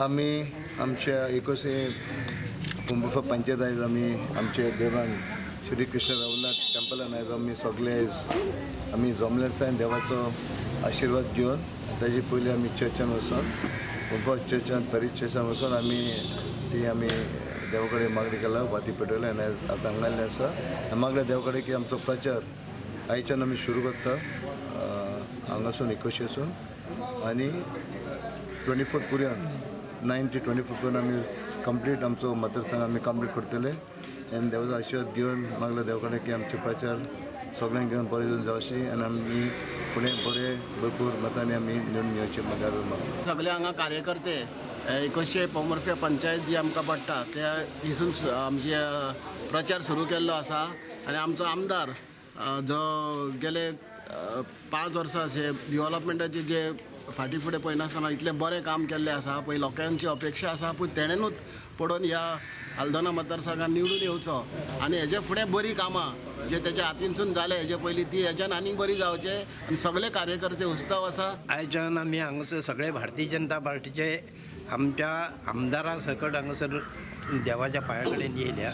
आम्ही आमच्या 21 कुंभफा पंचायत आयज आमचे देवान श्री कृष्ण रघुनाथ टेम्पलान आयज आमी सगळे आमी जमले आसा देवाचो आशिर्वाद घेवन ताजे पयलीं आमी चर्चान वचून कुंभफा चर्चान परीस चर्चान वचून आमी देवा कडेन मागणी केला वाती पेटयल्या आनी आतां हांगाले आसा मागल्या देवा कडेन की आमचो प्रचार आयच्यान आमी सुरू करता हांगासून 21 वचून आनी 24 पर्यंत 9 to 24 पर्यंत आमी कंप्लीट आमचो मतदारसंघ आमी कंप्लीट करतले आनी देवाचो आशिर्वाद घेवन मागल्या देवा कडेन की आमचे प्रचार सगळ्यांक घेवन बरें जावन जावची आनी आमी फुडें बरे भरपूर मतांनी आमी निवडून येवचे मागीर सगळे हांगा कार्यकर्ते 21 पोंबुर्फा पंचायत जी आमकां पडटा त्या दिसून आमचे प्रचार सुरू केल्लो आसा आनी आमचो आमदार जो गेले 5 वर्सां अशे डिवेलॉपमेंटाचे जे फाटी फुडें पळयनासतना इतलें बरें काम केल्लें आसा पळय लोकांची अपेक्षा आसा पूण तेणेनूच पडोवन ह्या हल्दोना मतदारसंघात निवडून येवचो आनी हेजे फुडें बरीं कामां जे तेच्या हातीनसून जाले हेजे पयलीं ती हेच्यान आनीक बरी जावचे आनी सगळे कार्यकर्ते उत्सव आसा। आयच्यान आमी हांगासर सगळे भारतीय जनता पार्टीचे आमच्या आमदारा सकट हांगासर देवाच्या पांया कडेन येयल्या।